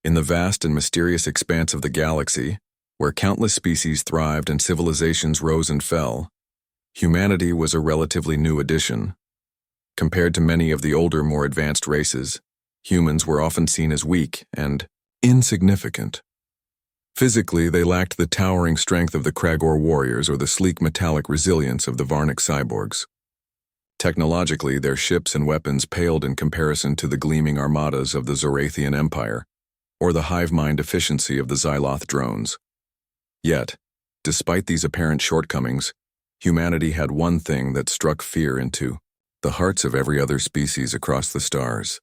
In the vast and mysterious expanse of the galaxy, where countless species thrived and civilizations rose and fell, humanity was a relatively new addition. Compared to many of the older, more advanced races, humans were often seen as weak and insignificant. Physically, they lacked the towering strength of the Kragor warriors or the sleek metallic resilience of the Varnic cyborgs. Technologically, their ships and weapons paled in comparison to the gleaming armadas of the Zorathian Empire, or the hive mind efficiency of the Xyloth drones. Yet, despite these apparent shortcomings, humanity had one thing that struck fear into the hearts of every other species across the stars: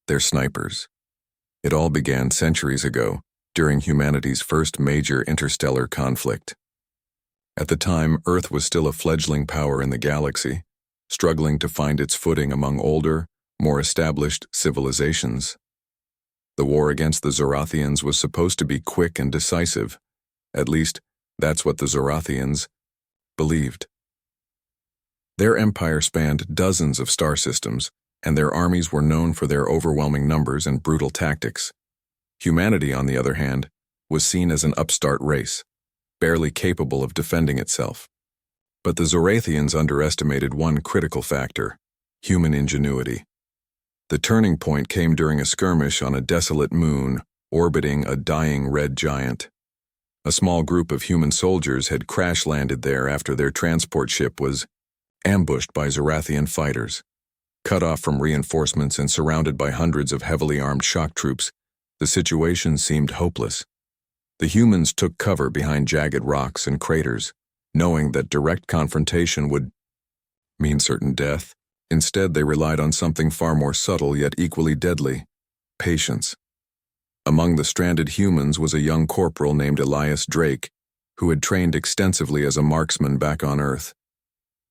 their snipers. It all began centuries ago, during humanity's first major interstellar conflict. At the time, Earth was still a fledgling power in the galaxy, struggling to find its footing among older, more established civilizations. The war against the Zorathians was supposed to be quick and decisive. At least, that's what the Zorathians believed. Their empire spanned dozens of star systems, and their armies were known for their overwhelming numbers and brutal tactics. Humanity, on the other hand, was seen as an upstart race, barely capable of defending itself. But the Zorathians underestimated one critical factor: human ingenuity. The turning point came during a skirmish on a desolate moon orbiting a dying red giant. A small group of human soldiers had crash-landed there after their transport ship was ambushed by Zorathian fighters. Cut off from reinforcements and surrounded by hundreds of heavily armed shock troops, the situation seemed hopeless. The humans took cover behind jagged rocks and craters, knowing that direct confrontation would mean certain death. Instead, they relied on something far more subtle yet equally deadly: patience. Among the stranded humans was a young corporal named Elias Drake, who had trained extensively as a marksman back on Earth.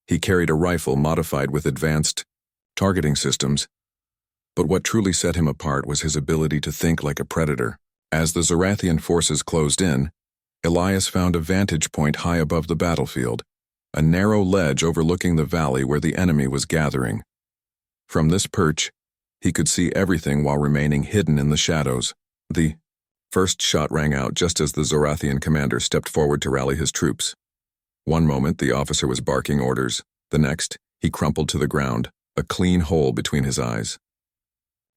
He carried a rifle modified with advanced targeting systems, but what truly set him apart was his ability to think like a predator. As the Zorathian forces closed in, Elias found a vantage point high above the battlefield, a narrow ledge overlooking the valley where the enemy was gathering. From this perch, he could see everything while remaining hidden in the shadows. The first shot rang out just as the Zorathian commander stepped forward to rally his troops. One moment, the officer was barking orders. The next, he crumpled to the ground, a clean hole between his eyes.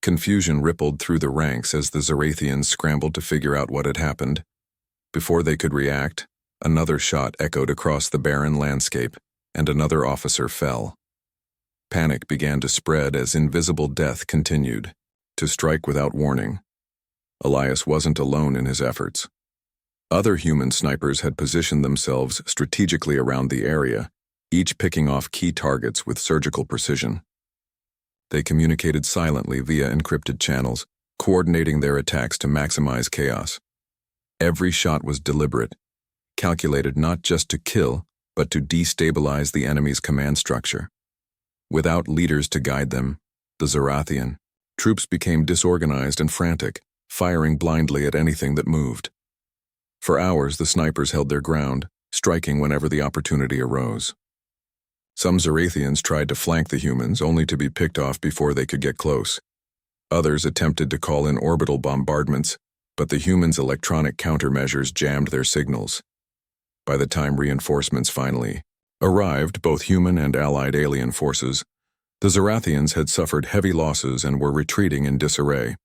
Confusion rippled through the ranks as the Zorathians scrambled to figure out what had happened. Before they could react, another shot echoed across the barren landscape, and another officer fell. Panic began to spread as invisible death continued to strike without warning. Elias wasn't alone in his efforts. Other human snipers had positioned themselves strategically around the area, each picking off key targets with surgical precision. They communicated silently via encrypted channels, coordinating their attacks to maximize chaos. Every shot was deliberate, calculated not just to kill, but to destabilize the enemy's command structure. Without leaders to guide them, the Zorathian troops became disorganized and frantic, firing blindly at anything that moved. For hours, the snipers held their ground, striking whenever the opportunity arose. Some Zorathians tried to flank the humans, only to be picked off before they could get close. Others attempted to call in orbital bombardments, but the humans' electronic countermeasures jammed their signals. By the time reinforcements finally arrived, both human and allied alien forces, the Zorathians had suffered heavy losses and were retreating in disarray.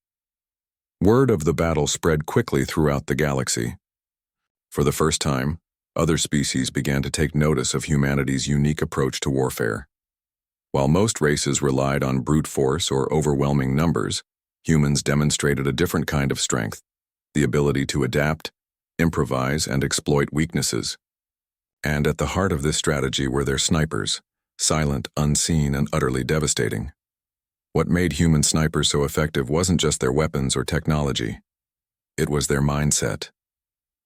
Word of the battle spread quickly throughout the galaxy. For the first time, other species began to take notice of humanity's unique approach to warfare. While most races relied on brute force or overwhelming numbers, humans demonstrated a different kind of strength: the ability to adapt, improvise, and exploit weaknesses. And at the heart of this strategy were their snipers, silent, unseen, and utterly devastating. What made human snipers so effective wasn't just their weapons or technology. It was their mindset.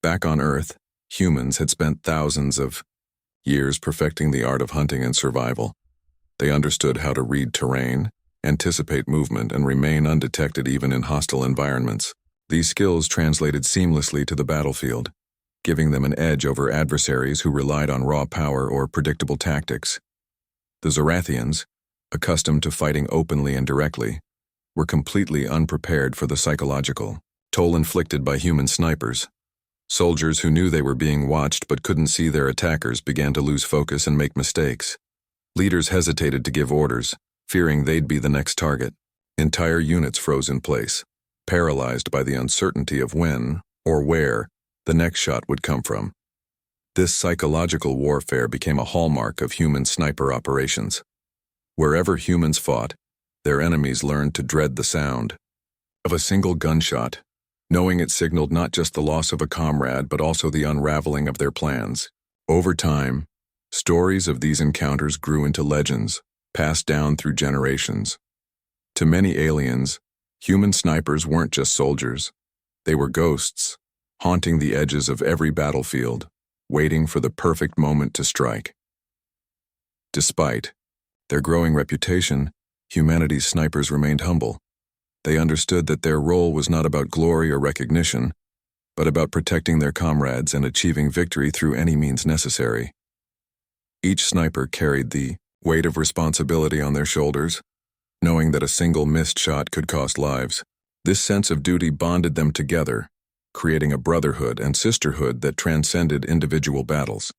Back on Earth, humans had spent thousands of years perfecting the art of hunting and survival. They understood how to read terrain, anticipate movement, and remain undetected even in hostile environments. These skills translated seamlessly to the battlefield, giving them an edge over adversaries who relied on raw power or predictable tactics. The Zorathians, accustomed to fighting openly and directly, were completely unprepared for the psychological toll inflicted by human snipers. Soldiers who knew they were being watched but couldn't see their attackers began to lose focus and make mistakes. Leaders hesitated to give orders, fearing they'd be the next target. Entire units froze in place, paralyzed by the uncertainty of when, or where, the next shot would come from. This psychological warfare became a hallmark of human sniper operations. Wherever humans fought, their enemies learned to dread the sound of a single gunshot, knowing it signaled not just the loss of a comrade but also the unraveling of their plans. Over time, stories of these encounters grew into legends, passed down through generations. To many aliens, human snipers weren't just soldiers. They were ghosts, haunting the edges of every battlefield, waiting for the perfect moment to strike. Despite their growing reputation, humanity's snipers remained humble. They understood that their role was not about glory or recognition, but about protecting their comrades and achieving victory through any means necessary. Each sniper carried the weight of responsibility on their shoulders, knowing that a single missed shot could cost lives. This sense of duty bonded them together, creating a brotherhood and sisterhood that transcended individual battles.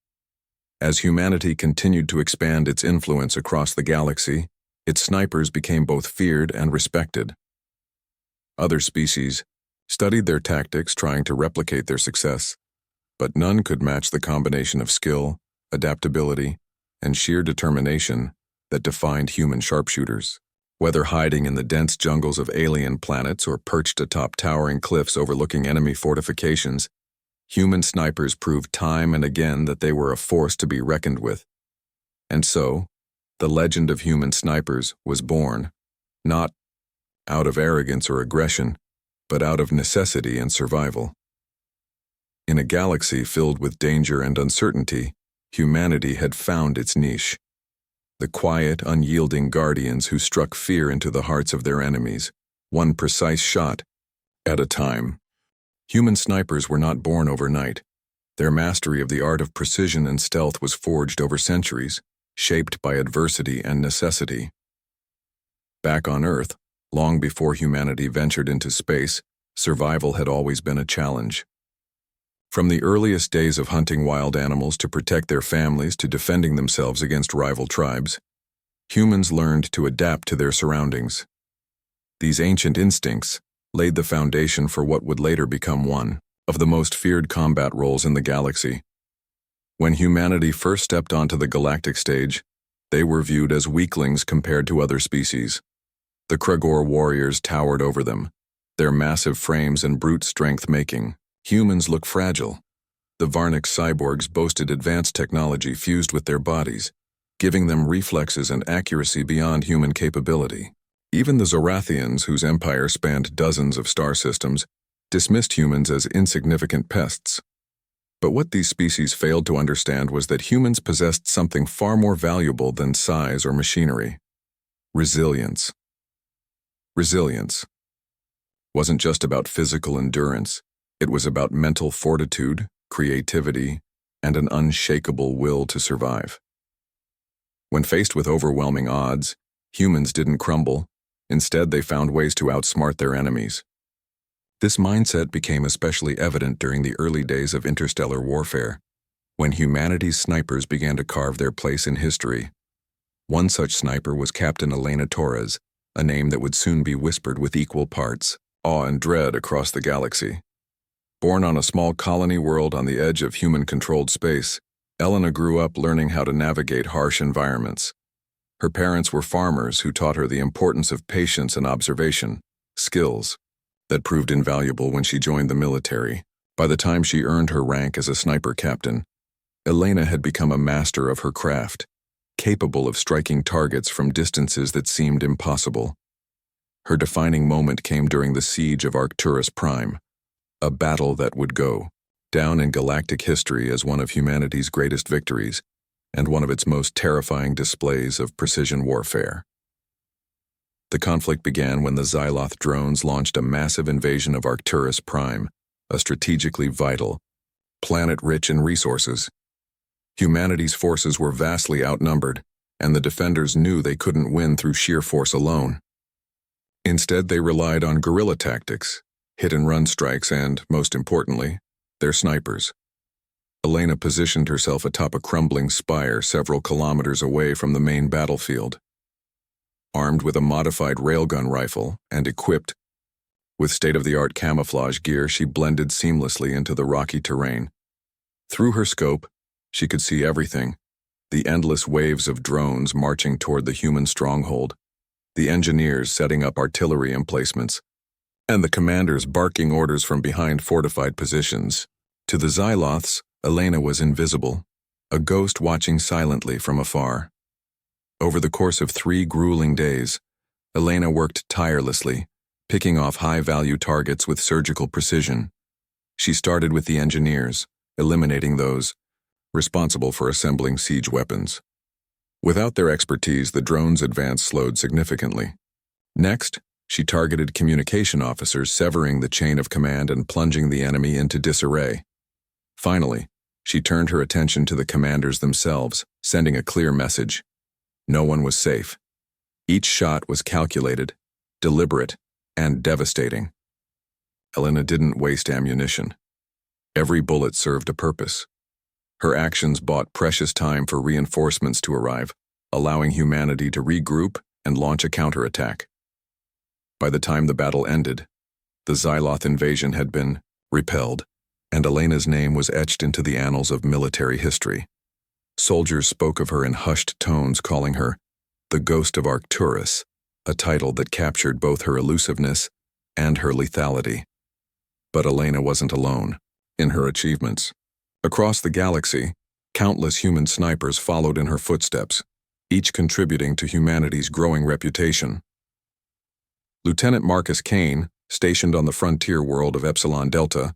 As humanity continued to expand its influence across the galaxy, its snipers became both feared and respected. Other species studied their tactics, trying to replicate their success, but none could match the combination of skill, adaptability, and sheer determination that defined human sharpshooters. Whether hiding in the dense jungles of alien planets or perched atop towering cliffs overlooking enemy fortifications, human snipers proved time and again that they were a force to be reckoned with. And so, the legend of human snipers was born, not out of arrogance or aggression, but out of necessity and survival. In a galaxy filled with danger and uncertainty, humanity had found its niche. The quiet, unyielding guardians who struck fear into the hearts of their enemies, one precise shot at a time. Human snipers were not born overnight. Their mastery of the art of precision and stealth was forged over centuries, shaped by adversity and necessity. Back on Earth, long before humanity ventured into space, survival had always been a challenge. From the earliest days of hunting wild animals to protect their families to defending themselves against rival tribes, humans learned to adapt to their surroundings. These ancient instincts laid the foundation for what would later become one of the most feared combat roles in the galaxy. When humanity first stepped onto the galactic stage, they were viewed as weaklings compared to other species. The Kragor warriors towered over them, their massive frames and brute strength making humans look fragile. The Varnic cyborgs boasted advanced technology fused with their bodies, giving them reflexes and accuracy beyond human capability. Even the Zorathians, whose empire spanned dozens of star systems, dismissed humans as insignificant pests. But what these species failed to understand was that humans possessed something far more valuable than size or machinery: resilience. Resilience wasn't just about physical endurance. It was about mental fortitude, creativity, and an unshakable will to survive. When faced with overwhelming odds, humans didn't crumble. Instead, they found ways to outsmart their enemies. This mindset became especially evident during the early days of interstellar warfare, when humanity's snipers began to carve their place in history. One such sniper was Captain Elena Torres, a name that would soon be whispered with equal parts awe and dread across the galaxy. Born on a small colony world on the edge of human-controlled space, Elena grew up learning how to navigate harsh environments. Her parents were farmers who taught her the importance of patience and observation, skills that proved invaluable when she joined the military. By the time she earned her rank as a sniper captain, Elena had become a master of her craft, capable of striking targets from distances that seemed impossible. Her defining moment came during the siege of Arcturus Prime, a battle that would go down in galactic history as one of humanity's greatest victories and one of its most terrifying displays of precision warfare. The conflict began when the Xyloth drones launched a massive invasion of Arcturus Prime, a strategically vital planet rich in resources. Humanity's forces were vastly outnumbered, and the defenders knew they couldn't win through sheer force alone. Instead, they relied on guerrilla tactics, hit-and-run strikes, and, most importantly, their snipers. Elena positioned herself atop a crumbling spire several kilometers away from the main battlefield. Armed with a modified railgun rifle and equipped with state-of-the-art camouflage gear, she blended seamlessly into the rocky terrain. Through her scope, she could see everything: the endless waves of drones marching toward the human stronghold, the engineers setting up artillery emplacements, and the commanders barking orders from behind fortified positions. To the Xyloths, Elena was invisible, a ghost watching silently from afar. Over the course of 3 grueling days, Elena worked tirelessly, picking off high-value targets with surgical precision. She started with the engineers, eliminating those responsible for assembling siege weapons. Without their expertise, the drone's advance slowed significantly. Next, she targeted communication officers, severing the chain of command and plunging the enemy into disarray. Finally, she turned her attention to the commanders themselves, sending a clear message. No one was safe. Each shot was calculated, deliberate, and devastating. Elena didn't waste ammunition. Every bullet served a purpose. Her actions bought precious time for reinforcements to arrive, allowing humanity to regroup and launch a counterattack. By the time the battle ended, the Xyloth invasion had been repelled, and Elena's name was etched into the annals of military history. Soldiers spoke of her in hushed tones, calling her the Ghost of Arcturus, a title that captured both her elusiveness and her lethality. But Elena wasn't alone in her achievements. Across the galaxy, countless human snipers followed in her footsteps, each contributing to humanity's growing reputation. Lieutenant Marcus Kane, stationed on the frontier world of Epsilon Delta,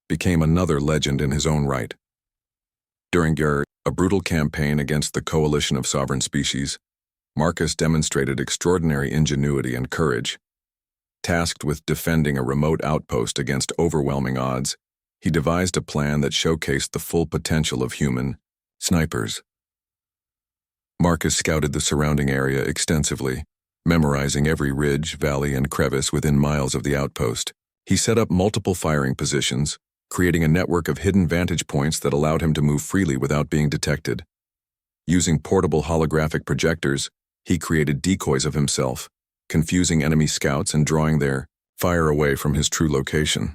became another legend in his own right. During a brutal campaign against the coalition of sovereign species, Marcus demonstrated extraordinary ingenuity and courage. Tasked with defending a remote outpost against overwhelming odds, he devised a plan that showcased the full potential of human snipers. Marcus scouted the surrounding area extensively, memorizing every ridge, valley, and crevice within miles of the outpost. He set up multiple firing positions, creating a network of hidden vantage points that allowed him to move freely without being detected. Using portable holographic projectors, he created decoys of himself, confusing enemy scouts and drawing their fire away from his true location.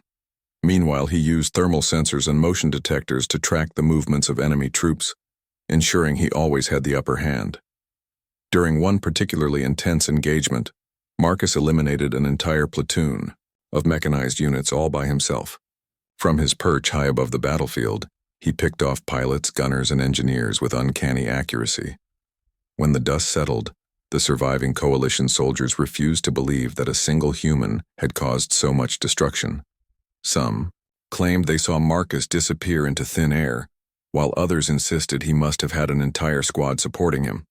Meanwhile, he used thermal sensors and motion detectors to track the movements of enemy troops, ensuring he always had the upper hand. During one particularly intense engagement, Marcus eliminated an entire platoon of mechanized units all by himself. From his perch high above the battlefield, he picked off pilots, gunners, and engineers with uncanny accuracy. When the dust settled, the surviving coalition soldiers refused to believe that a single human had caused so much destruction. Some claimed they saw Marcus disappear into thin air, while others insisted he must have had an entire squad supporting him.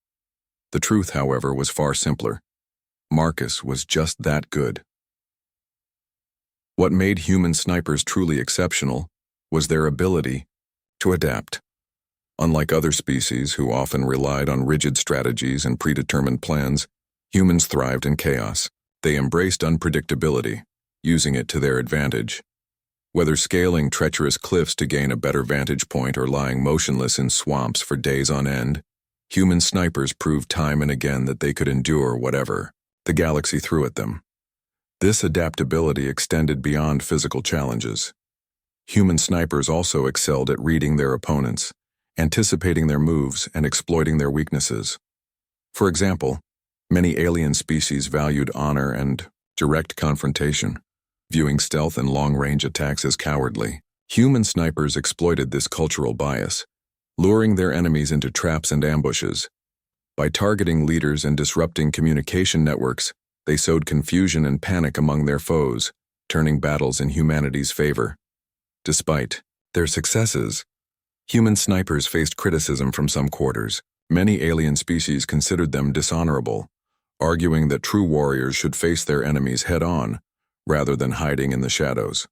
The truth, however, was far simpler. Marcus was just that good. What made human snipers truly exceptional was their ability to adapt. Unlike other species who often relied on rigid strategies and predetermined plans, humans thrived in chaos. They embraced unpredictability, using it to their advantage. Whether scaling treacherous cliffs to gain a better vantage point or lying motionless in swamps for days on end, human snipers proved time and again that they could endure whatever the galaxy threw at them. This adaptability extended beyond physical challenges. Human snipers also excelled at reading their opponents, anticipating their moves, and exploiting their weaknesses. For example, many alien species valued honor and direct confrontation, viewing stealth and long-range attacks as cowardly. Human snipers exploited this cultural bias, luring their enemies into traps and ambushes. By targeting leaders and disrupting communication networks, they sowed confusion and panic among their foes, turning battles in humanity's favor. Despite their successes, human snipers faced criticism from some quarters. Many alien species considered them dishonorable, arguing that true warriors should face their enemies head-on, rather than hiding in the shadows.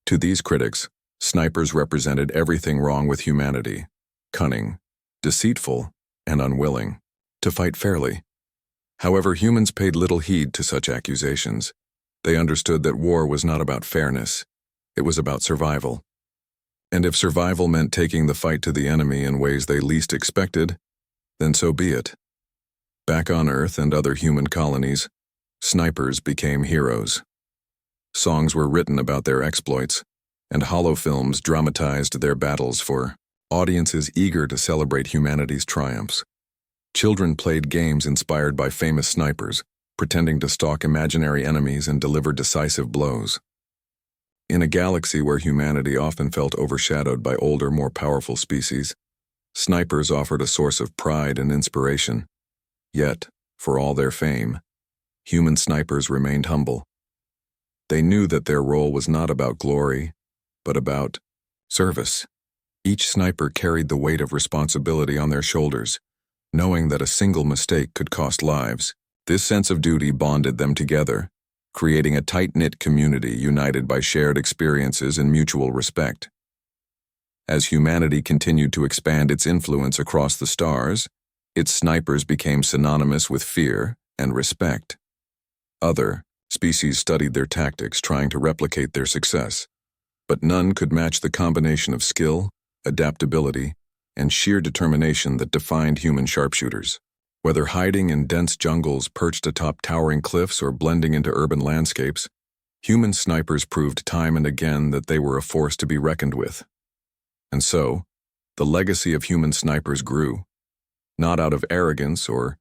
To these critics, snipers represented everything wrong with humanity: cunning, deceitful, and unwilling to fight fairly. However, humans paid little heed to such accusations. They understood that war was not about fairness. It was about survival. And if survival meant taking the fight to the enemy in ways they least expected, then so be it. Back on Earth and other human colonies, snipers became heroes. Songs were written about their exploits, and holofilms dramatized their battles for audiences eager to celebrate humanity's triumphs. Children played games inspired by famous snipers, pretending to stalk imaginary enemies and deliver decisive blows. In a galaxy where humanity often felt overshadowed by older, more powerful species, snipers offered a source of pride and inspiration. Yet, for all their fame, human snipers remained humble. They knew that their role was not about glory, but about service. Each sniper carried the weight of responsibility on their shoulders, knowing that a single mistake could cost lives. This sense of duty bonded them together, creating a tight-knit community united by shared experiences and mutual respect. As humanity continued to expand its influence across the stars, its snipers became synonymous with fear and respect. Other species studied their tactics, trying to replicate their success, but none could match the combination of skill, adaptability, and sheer determination that defined human sharpshooters. Whether hiding in dense jungles perched atop towering cliffs or blending into urban landscapes, human snipers proved time and again that they were a force to be reckoned with. And so, the legacy of human snipers grew, not out of arrogance or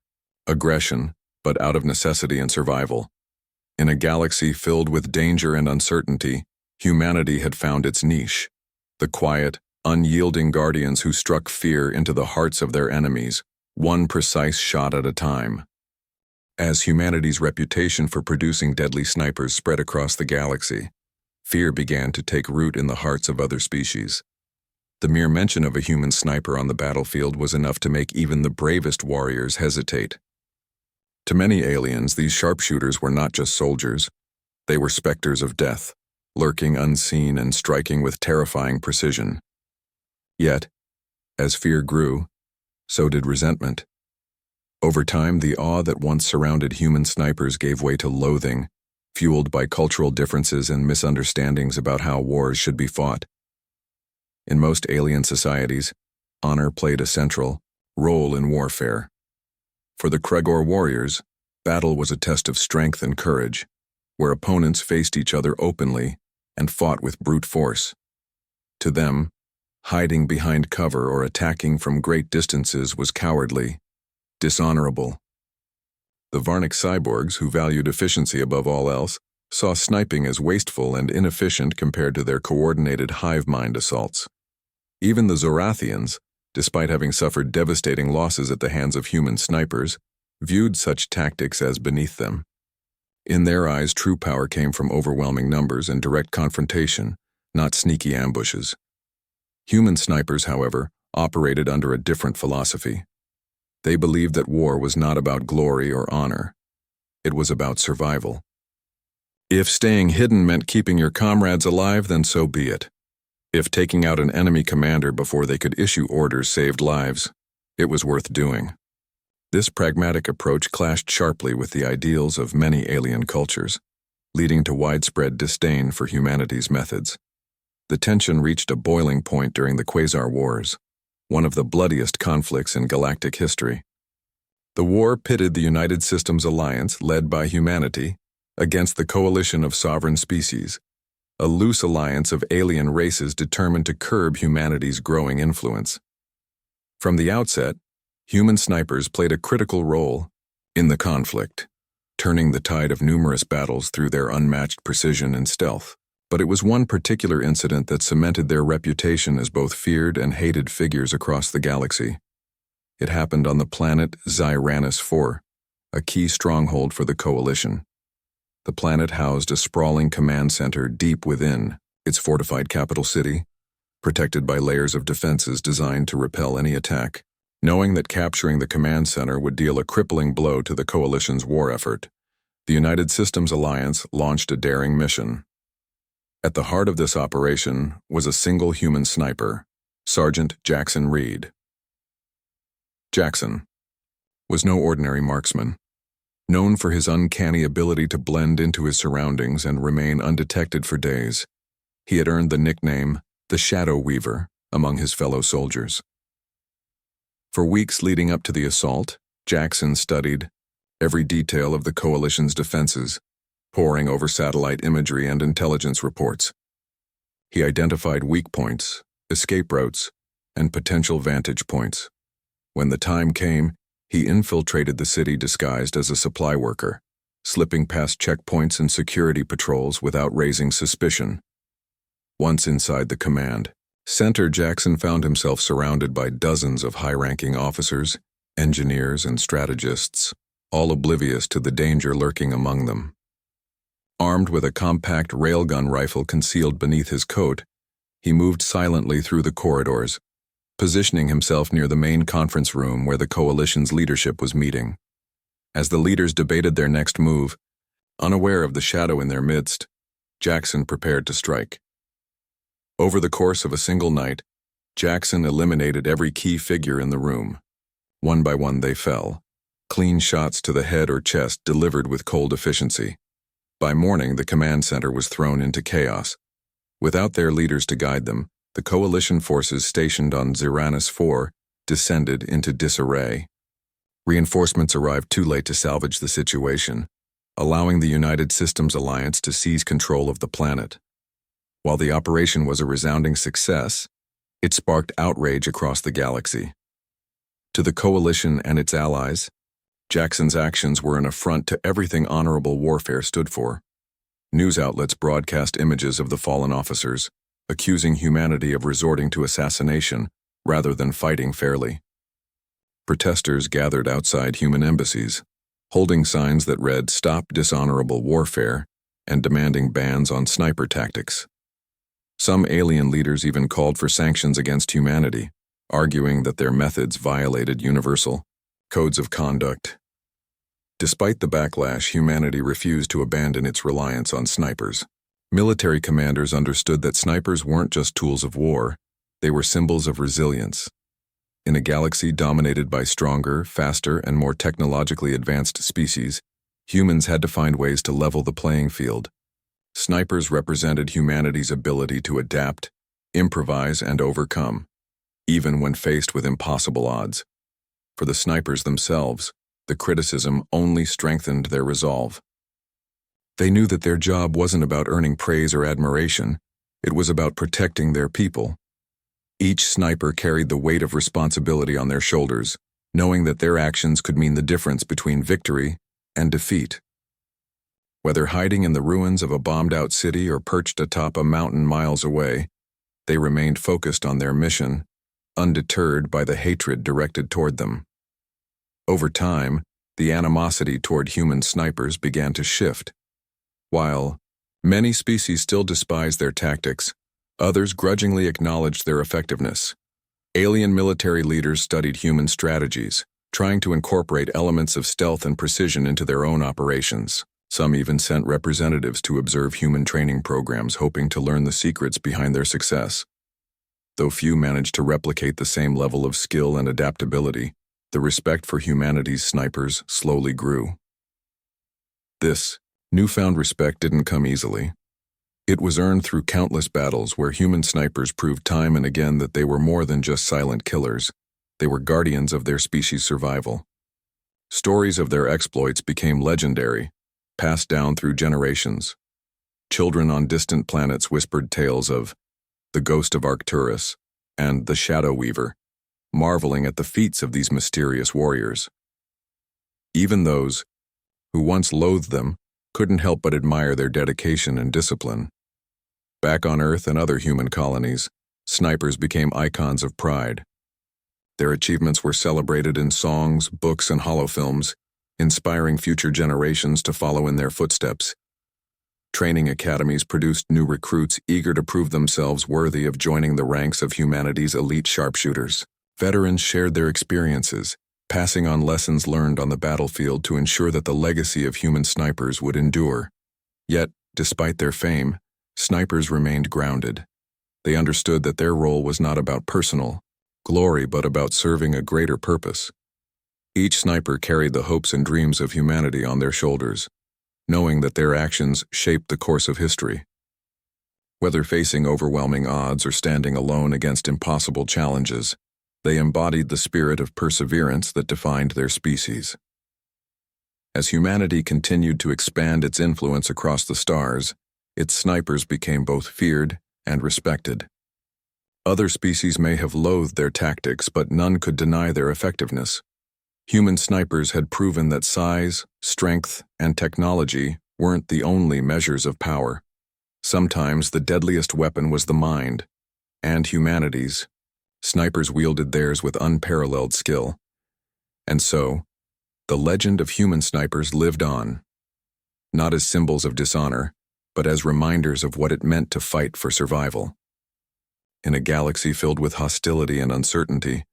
aggression, but out of necessity and survival. In a galaxy filled with danger and uncertainty, humanity had found its niche, the quiet, unyielding guardians who struck fear into the hearts of their enemies, one precise shot at a time. As humanity's reputation for producing deadly snipers spread across the galaxy, fear began to take root in the hearts of other species. The mere mention of a human sniper on the battlefield was enough to make even the bravest warriors hesitate. To many aliens, these sharpshooters were not just soldiers. They were specters of death, lurking unseen and striking with terrifying precision. Yet, as fear grew, so did resentment. Over time, the awe that once surrounded human snipers gave way to loathing, fueled by cultural differences and misunderstandings about how wars should be fought. In most alien societies, honor played a central role in warfare. For the Kregor warriors, battle was a test of strength and courage, where opponents faced each other openly and fought with brute force. To them, hiding behind cover or attacking from great distances was cowardly, dishonorable. The Varnic cyborgs, who valued efficiency above all else, saw sniping as wasteful and inefficient compared to their coordinated hive mind assaults. Even the Zorathians, despite having suffered devastating losses at the hands of human snipers, viewed such tactics as beneath them. In their eyes, true power came from overwhelming numbers and direct confrontation, not sneaky ambushes. Human snipers, however, operated under a different philosophy. They believed that war was not about glory or honor. It was about survival. If staying hidden meant keeping your comrades alive, then so be it. If taking out an enemy commander before they could issue orders saved lives, it was worth doing. This pragmatic approach clashed sharply with the ideals of many alien cultures, leading to widespread disdain for humanity's methods. The tension reached a boiling point during the Quasar Wars, one of the bloodiest conflicts in galactic history. The war pitted the United Systems Alliance, led by humanity, against the coalition of sovereign species, a loose alliance of alien races determined to curb humanity's growing influence. From the outset, human snipers played a critical role in the conflict, turning the tide of numerous battles through their unmatched precision and stealth. But it was one particular incident that cemented their reputation as both feared and hated figures across the galaxy. It happened on the planet Zyranus IV, a key stronghold for the Coalition. The planet housed a sprawling command center deep within its fortified capital city, protected by layers of defenses designed to repel any attack. Knowing that capturing the command center would deal a crippling blow to the Coalition's war effort, the United Systems Alliance launched a daring mission. At the heart of this operation was a single human sniper, Sergeant Jackson Reed. Jackson was no ordinary marksman. Known for his uncanny ability to blend into his surroundings and remain undetected for days, he had earned the nickname the Shadow Weaver among his fellow soldiers. For weeks leading up to the assault, Jackson studied every detail of the Coalition's defenses, poring over satellite imagery and intelligence reports. He identified weak points, escape routes, and potential vantage points. When the time came, he infiltrated the city disguised as a supply worker, slipping past checkpoints and security patrols without raising suspicion. Once inside the command center, Jackson found himself surrounded by dozens of high-ranking officers, engineers, and strategists, all oblivious to the danger lurking among them. Armed with a compact railgun rifle concealed beneath his coat, he moved silently through the corridors, positioning himself near the main conference room where the Coalition's leadership was meeting. As the leaders debated their next move, unaware of the shadow in their midst, Jackson prepared to strike. Over the course of a single night, Jackson eliminated every key figure in the room. One by one they fell, clean shots to the head or chest delivered with cold efficiency. By morning, the command center was thrown into chaos. Without their leaders to guide them, the Coalition forces stationed on Xeranus IV descended into disarray. Reinforcements arrived too late to salvage the situation, allowing the United Systems Alliance to seize control of the planet. While the operation was a resounding success, it sparked outrage across the galaxy. To the Coalition and its allies, Jackson's actions were an affront to everything honorable warfare stood for. News outlets broadcast images of the fallen officers, accusing humanity of resorting to assassination rather than fighting fairly. Protesters gathered outside human embassies, holding signs that read "Stop Dishonorable Warfare" and demanding bans on sniper tactics. Some alien leaders even called for sanctions against humanity, arguing that their methods violated universal codes of conduct. Despite the backlash, humanity refused to abandon its reliance on snipers. Military commanders understood that snipers weren't just tools of war, they were symbols of resilience. In a galaxy dominated by stronger, faster, and more technologically advanced species, humans had to find ways to level the playing field. Snipers represented humanity's ability to adapt, improvise, and overcome, even when faced with impossible odds. For the snipers themselves, the criticism only strengthened their resolve. They knew that their job wasn't about earning praise or admiration, it was about protecting their people. Each sniper carried the weight of responsibility on their shoulders, knowing that their actions could mean the difference between victory and defeat. Whether hiding in the ruins of a bombed-out city or perched atop a mountain miles away, they remained focused on their mission, undeterred by the hatred directed toward them. Over time, the animosity toward human snipers began to shift. While many species still despised their tactics, others grudgingly acknowledged their effectiveness. Alien military leaders studied human strategies, trying to incorporate elements of stealth and precision into their own operations. Some even sent representatives to observe human training programs, hoping to learn the secrets behind their success. Though few managed to replicate the same level of skill and adaptability, the respect for humanity's snipers slowly grew. This newfound respect didn't come easily. It was earned through countless battles where human snipers proved time and again that they were more than just silent killers. They were guardians of their species' survival. Stories of their exploits became legendary, passed down through generations. Children on distant planets whispered tales of the Ghost of Arcturus and the Shadow Weaver, marveling at the feats of these mysterious warriors. Even those who once loathed them couldn't help but admire their dedication and discipline. Back on Earth and other human colonies, snipers became icons of pride. Their achievements were celebrated in songs, books, and holofilms, inspiring future generations to follow in their footsteps. Training academies produced new recruits eager to prove themselves worthy of joining the ranks of humanity's elite sharpshooters. Veterans shared their experiences, passing on lessons learned on the battlefield to ensure that the legacy of human snipers would endure. Yet, despite their fame, snipers remained grounded. They understood that their role was not about personal glory but about serving a greater purpose. Each sniper carried the hopes and dreams of humanity on their shoulders, knowing that their actions shaped the course of history. Whether facing overwhelming odds or standing alone against impossible challenges, they embodied the spirit of perseverance that defined their species. As humanity continued to expand its influence across the stars, its snipers became both feared and respected. Other species may have loathed their tactics, but none could deny their effectiveness. Human snipers had proven that size, strength, and technology weren't the only measures of power. Sometimes the deadliest weapon was the mind, and humanity's. Snipers wielded theirs with unparalleled skill. And so, the legend of human snipers lived on, not as symbols of dishonor, but as reminders of what it meant to fight for survival. In a galaxy filled with hostility and uncertainty,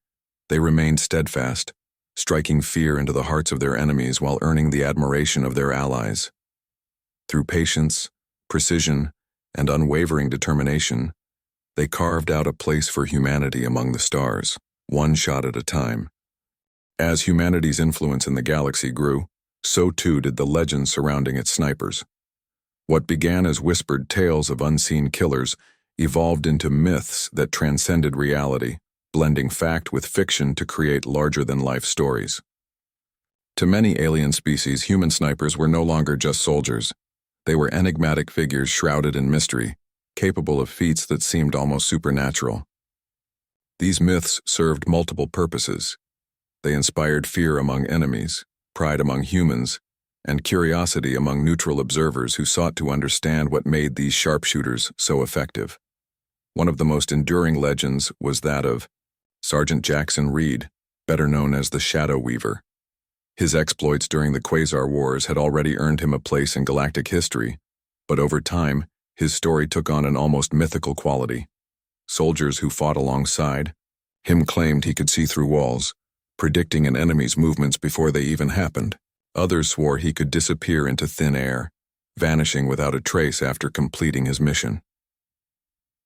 they remained steadfast, striking fear into the hearts of their enemies while earning the admiration of their allies. Through patience, precision, and unwavering determination, they carved out a place for humanity among the stars, one shot at a time. As humanity's influence in the galaxy grew, so too did the legends surrounding its snipers. What began as whispered tales of unseen killers evolved into myths that transcended reality, blending fact with fiction to create larger-than-life stories. To many alien species, human snipers were no longer just soldiers. They were enigmatic figures shrouded in mystery, capable of feats that seemed almost supernatural. These myths served multiple purposes. They inspired fear among enemies, pride among humans, and curiosity among neutral observers who sought to understand what made these sharpshooters so effective. One of the most enduring legends was that of Sergeant Jackson Reed, better known as the Shadow Weaver. His exploits during the Quasar Wars had already earned him a place in galactic history, but over time, his story took on an almost mythical quality. Soldiers who fought alongside him claimed he could see through walls, predicting an enemy's movements before they even happened. Others swore he could disappear into thin air, vanishing without a trace after completing his mission.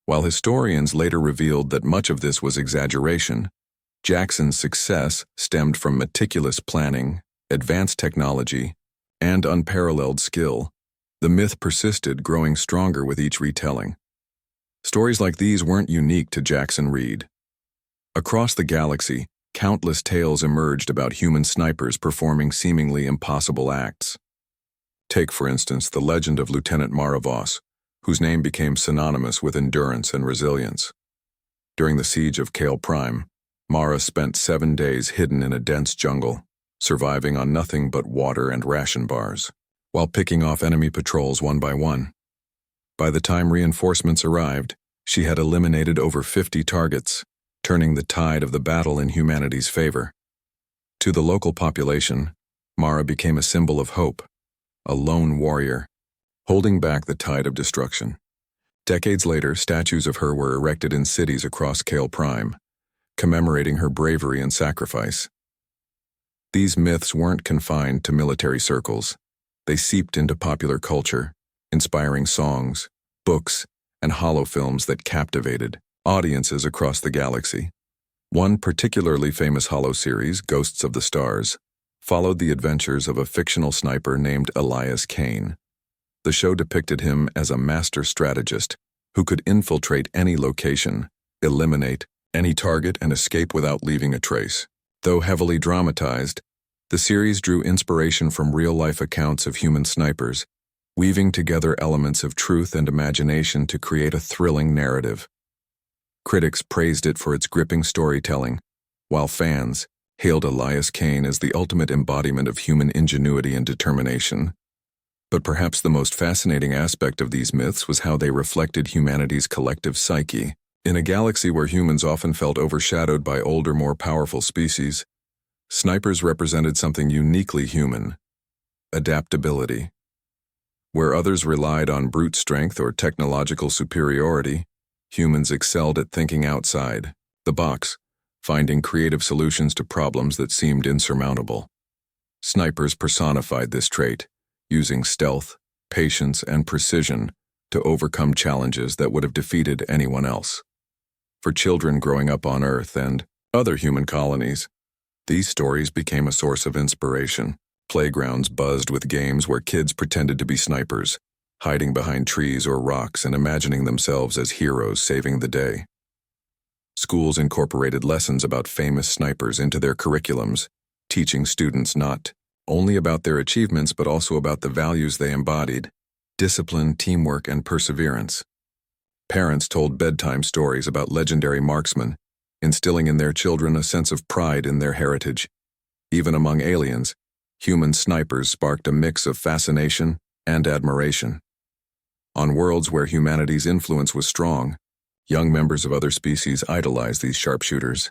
While historians later revealed that much of this was exaggeration, Jackson's success stemmed from meticulous planning, advanced technology, and unparalleled skill. The myth persisted, growing stronger with each retelling. Stories like these weren't unique to Jackson Reed. Across the galaxy, countless tales emerged about human snipers performing seemingly impossible acts. Take, for instance, the legend of Lieutenant Mara Voss, whose name became synonymous with endurance and resilience. During the siege of Kale Prime, Mara spent 7 days hidden in a dense jungle, surviving on nothing but water and ration bars, while picking off enemy patrols one by one. By the time reinforcements arrived, she had eliminated over 50 targets, turning the tide of the battle in humanity's favor. To the local population, Mara became a symbol of hope, a lone warrior, holding back the tide of destruction. Decades later, statues of her were erected in cities across Kale Prime, commemorating her bravery and sacrifice. These myths weren't confined to military circles. They seeped into popular culture, inspiring songs, books, and holofilms that captivated audiences across the galaxy. One particularly famous holo series, Ghosts of the Stars, followed the adventures of a fictional sniper named Elias Kane. The show depicted him as a master strategist who could infiltrate any location, eliminate any target, and escape without leaving a trace. Though heavily dramatized, the series drew inspiration from real-life accounts of human snipers, weaving together elements of truth and imagination to create a thrilling narrative. Critics praised it for its gripping storytelling, while fans hailed Elias Kane as the ultimate embodiment of human ingenuity and determination. But perhaps the most fascinating aspect of these myths was how they reflected humanity's collective psyche. In a galaxy where humans often felt overshadowed by older, more powerful species, snipers represented something uniquely human: adaptability. Where others relied on brute strength or technological superiority, humans excelled at thinking outside the box, finding creative solutions to problems that seemed insurmountable. Snipers personified this trait, using stealth, patience, and precision to overcome challenges that would have defeated anyone else. For children growing up on Earth and other human colonies, These stories became a source of inspiration. Playgrounds buzzed with games where kids pretended to be snipers, hiding behind trees or rocks and imagining themselves as heroes saving the day. Schools incorporated lessons about famous snipers into their curriculums, teaching students not only about their achievements but also about the values they embodied: discipline, teamwork, and perseverance. Parents told bedtime stories about legendary marksmen, instilling in their children a sense of pride in their heritage. Even among aliens, human snipers sparked a mix of fascination and admiration. On worlds where humanity's influence was strong, young members of other species idolized these sharpshooters,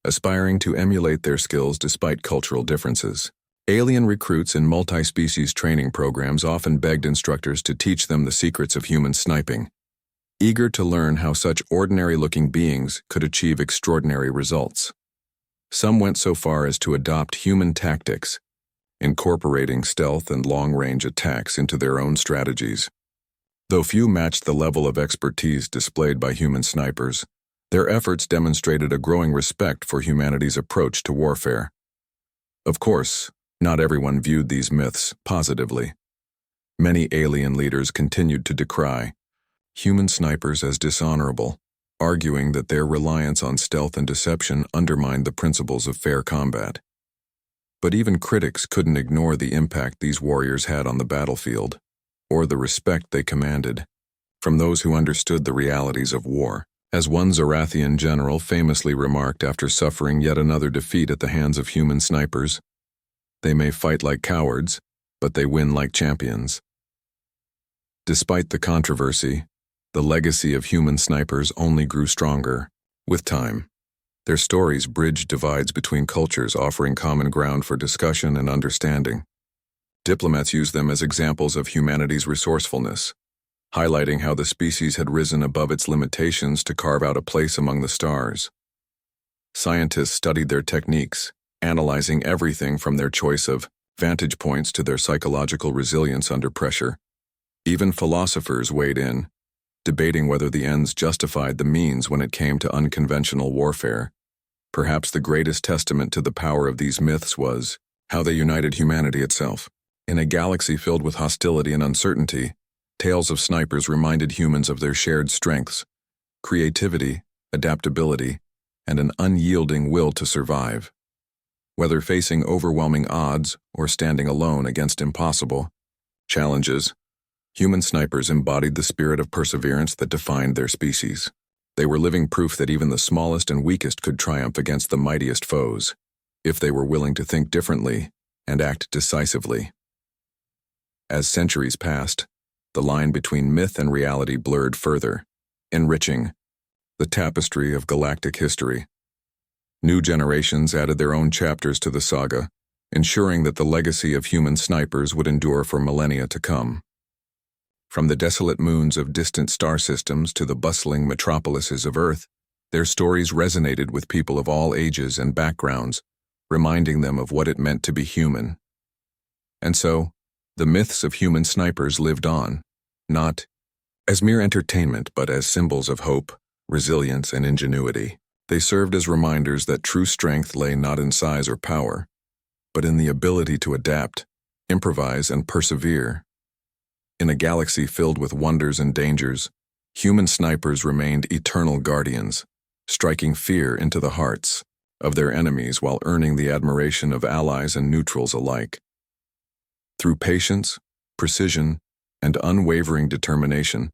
aspiring to emulate their skills despite cultural differences. Alien recruits in multi-species training programs often begged instructors to teach them the secrets of human sniping, eager to learn how such ordinary-looking beings could achieve extraordinary results. Some went so far as to adopt human tactics, incorporating stealth and long-range attacks into their own strategies. Though few matched the level of expertise displayed by human snipers, their efforts demonstrated a growing respect for humanity's approach to warfare. Of course, not everyone viewed these myths positively. Many alien leaders continued to decry human snipers as dishonorable, arguing that their reliance on stealth and deception undermined the principles of fair combat. But even critics couldn't ignore the impact these warriors had on the battlefield, or the respect they commanded from those who understood the realities of war. As one Zarathian general famously remarked after suffering yet another defeat at the hands of human snipers, "They may fight like cowards, but they win like champions." Despite the controversy, the legacy of human snipers only grew stronger. With time, their stories bridged divides between cultures, offering common ground for discussion and understanding. Diplomats used them as examples of humanity's resourcefulness, highlighting how the species had risen above its limitations to carve out a place among the stars. Scientists studied their techniques, analyzing everything from their choice of vantage points to their psychological resilience under pressure. Even philosophers weighed in, debating whether the ends justified the means when it came to unconventional warfare. Perhaps the greatest testament to the power of these myths was how they united humanity itself. In a galaxy filled with hostility and uncertainty, tales of snipers reminded humans of their shared strengths: creativity, adaptability, and an unyielding will to survive. Whether facing overwhelming odds or standing alone against impossible challenges, human snipers embodied the spirit of perseverance that defined their species. They were living proof that even the smallest and weakest could triumph against the mightiest foes, if they were willing to think differently and act decisively. As centuries passed, the line between myth and reality blurred further, enriching the tapestry of galactic history. New generations added their own chapters to the saga, ensuring that the legacy of human snipers would endure for millennia to come. From the desolate moons of distant star systems to the bustling metropolises of Earth, their stories resonated with people of all ages and backgrounds, reminding them of what it meant to be human. And so, the myths of human snipers lived on, not as mere entertainment but as symbols of hope, resilience, and ingenuity. They served as reminders that true strength lay not in size or power, but in the ability to adapt, improvise, and persevere. In a galaxy filled with wonders and dangers, human snipers remained eternal guardians, striking fear into the hearts of their enemies while earning the admiration of allies and neutrals alike. Through patience, precision, and unwavering determination,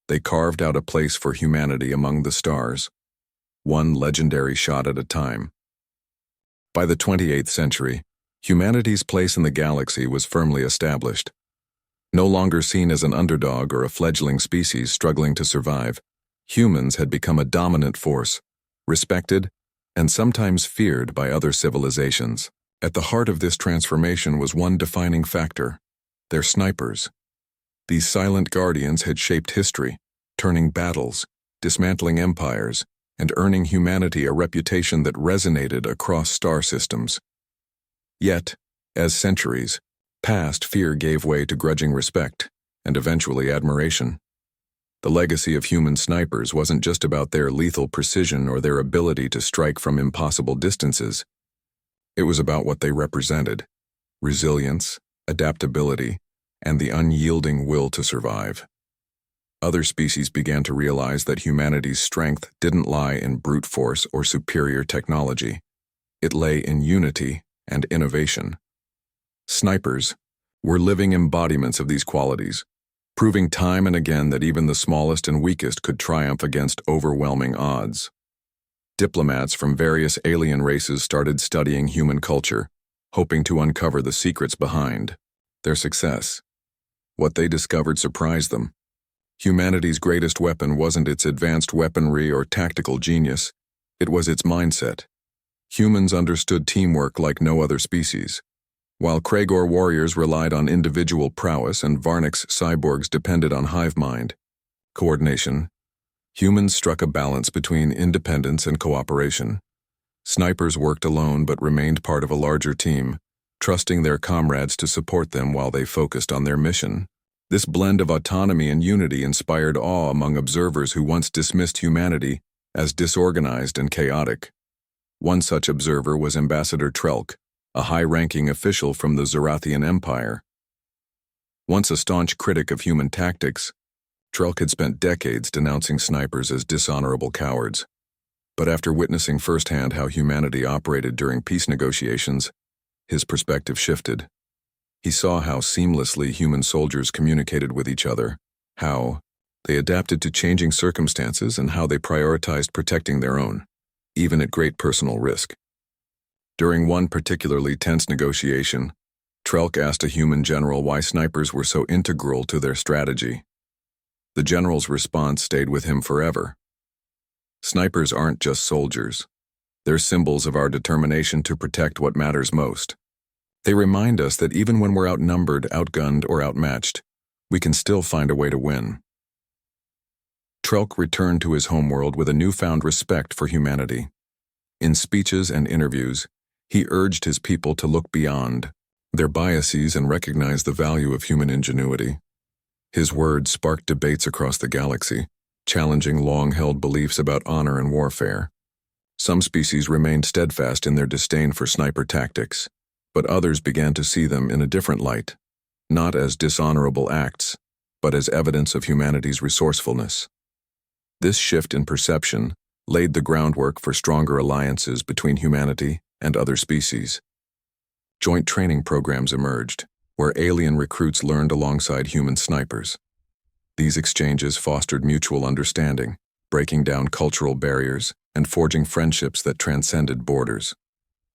they carved out a place for humanity among the stars, one legendary shot at a time. By the 28th century, humanity's place in the galaxy was firmly established. No longer seen as an underdog or a fledgling species struggling to survive, humans had become a dominant force, respected and sometimes feared by other civilizations. At the heart of this transformation was one defining factor: their snipers. These silent guardians had shaped history, turning battles, dismantling empires, and earning humanity a reputation that resonated across star systems. Yet, as centuries passed, fear gave way to grudging respect, and eventually admiration. The legacy of human snipers wasn't just about their lethal precision or their ability to strike from impossible distances. It was about what they represented: resilience, adaptability, and the unyielding will to survive. Other species began to realize that humanity's strength didn't lie in brute force or superior technology. It lay in unity and innovation. Snipers were living embodiments of these qualities, proving time and again that even the smallest and weakest could triumph against overwhelming odds. Diplomats from various alien races started studying human culture, hoping to uncover the secrets behind their success. What they discovered surprised them. Humanity's greatest weapon wasn't its advanced weaponry or tactical genius, it was its mindset. Humans understood teamwork like no other species. While Kragor warriors relied on individual prowess and Varnix cyborgs depended on hive mind coordination, humans struck a balance between independence and cooperation. Snipers worked alone but remained part of a larger team, trusting their comrades to support them while they focused on their mission. This blend of autonomy and unity inspired awe among observers who once dismissed humanity as disorganized and chaotic. One such observer was Ambassador Trelk, a high-ranking official from the Zerathian Empire. Once a staunch critic of human tactics, Trelk had spent decades denouncing snipers as dishonorable cowards. But after witnessing firsthand how humanity operated during peace negotiations, his perspective shifted. He saw how seamlessly human soldiers communicated with each other, how they adapted to changing circumstances, and how they prioritized protecting their own, even at great personal risk. During one particularly tense negotiation, Trelk asked a human general why snipers were so integral to their strategy. The general's response stayed with him forever. Snipers aren't just soldiers. They're symbols of our determination to protect what matters most. They remind us that even when we're outnumbered, outgunned, or outmatched, we can still find a way to win. Trelk returned to his homeworld with a newfound respect for humanity. In speeches and interviews, he urged his people to look beyond their biases and recognize the value of human ingenuity. His words sparked debates across the galaxy, challenging long-held beliefs about honor and warfare. Some species remained steadfast in their disdain for sniper tactics, but others began to see them in a different light, not as dishonorable acts, but as evidence of humanity's resourcefulness. This shift in perception laid the groundwork for stronger alliances between humanity and other species. Joint training programs emerged, where alien recruits learned alongside human snipers. These exchanges fostered mutual understanding, breaking down cultural barriers and forging friendships that transcended borders.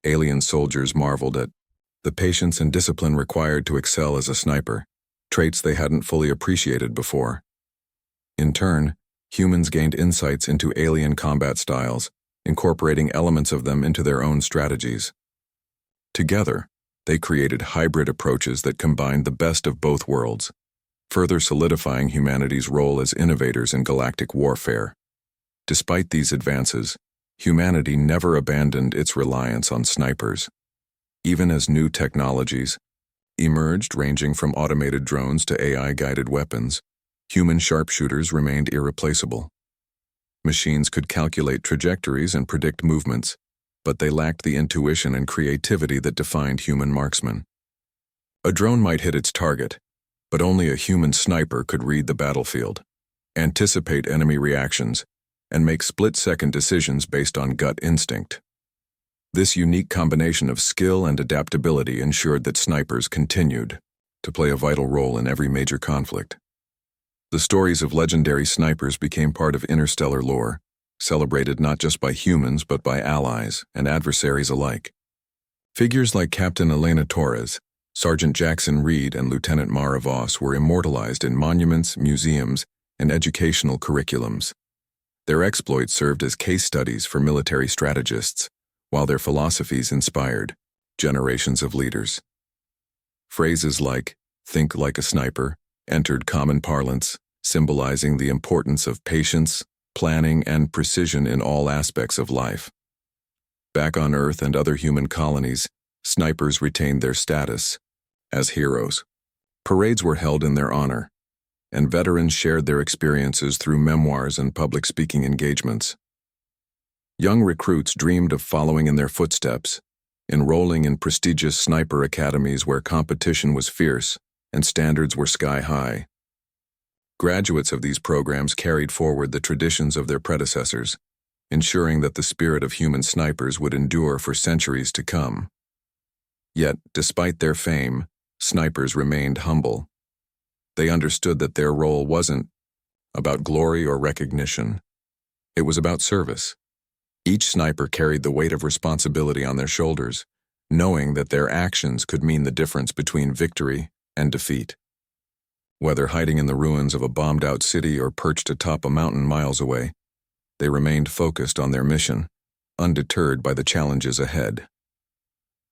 Alien soldiers marveled at the patience and discipline required to excel as a sniper, traits they hadn't fully appreciated before. In turn, humans gained insights into alien combat styles, incorporating elements of them into their own strategies. Together, they created hybrid approaches that combined the best of both worlds, further solidifying humanity's role as innovators in galactic warfare. Despite these advances, humanity never abandoned its reliance on snipers. Even as new technologies emerged, ranging from automated drones to AI-guided weapons, human sharpshooters remained irreplaceable. Machines could calculate trajectories and predict movements, but they lacked the intuition and creativity that defined human marksmen. A drone might hit its target, but only a human sniper could read the battlefield, anticipate enemy reactions, and make split-second decisions based on gut instinct. This unique combination of skill and adaptability ensured that snipers continued to play a vital role in every major conflict. The stories of legendary snipers became part of interstellar lore, celebrated not just by humans but by allies and adversaries alike. Figures like Captain Elena Torres, Sergeant Jackson Reed, and Lieutenant Mara Voss were immortalized in monuments, museums, and educational curriculums. Their exploits served as case studies for military strategists, while their philosophies inspired generations of leaders. Phrases like "think like a sniper" entered common parlance, symbolizing the importance of patience, planning, and precision in all aspects of life. Back on Earth and other human colonies, snipers retained their status as heroes. Parades were held in their honor, and veterans shared their experiences through memoirs and public speaking engagements. Young recruits dreamed of following in their footsteps, enrolling in prestigious sniper academies where competition was fierce and standards were sky-high. Graduates of these programs carried forward the traditions of their predecessors, ensuring that the spirit of human snipers would endure for centuries to come. Yet, despite their fame, snipers remained humble. They understood that their role wasn't about glory or recognition. It was about service. Each sniper carried the weight of responsibility on their shoulders, knowing that their actions could mean the difference between victory and defeat. Whether hiding in the ruins of a bombed-out city or perched atop a mountain miles away, they remained focused on their mission, undeterred by the challenges ahead.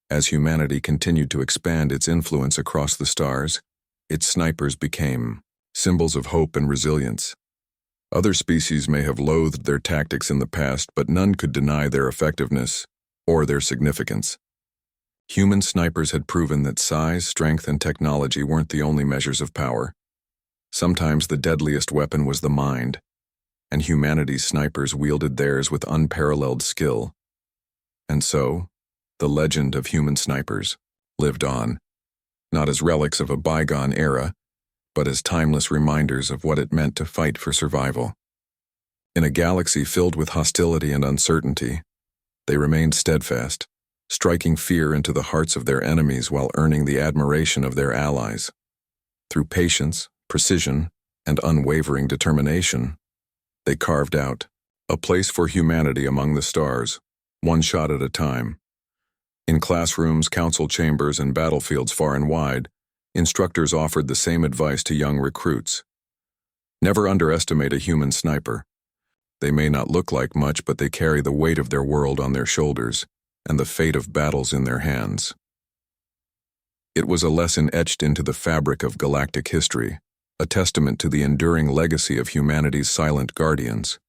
As humanity continued to expand its influence across the stars, its snipers became symbols of hope and resilience. Other species may have loathed their tactics in the past, but none could deny their effectiveness or their significance. Human snipers had proven that size, strength, and technology weren't the only measures of power. Sometimes the deadliest weapon was the mind, and humanity's snipers wielded theirs with unparalleled skill. And so, the legend of human snipers lived on, not as relics of a bygone era, but as timeless reminders of what it meant to fight for survival. In a galaxy filled with hostility and uncertainty, they remained steadfast, striking fear into the hearts of their enemies while earning the admiration of their allies. Through patience, precision, and unwavering determination, they carved out a place for humanity among the stars, one shot at a time. In classrooms, council chambers, and battlefields far and wide, instructors offered the same advice to young recruits. Never underestimate a human sniper. They may not look like much, but they carry the weight of their world on their shoulders and the fate of battles in their hands. It was a lesson etched into the fabric of galactic history, a testament to the enduring legacy of humanity's silent guardians.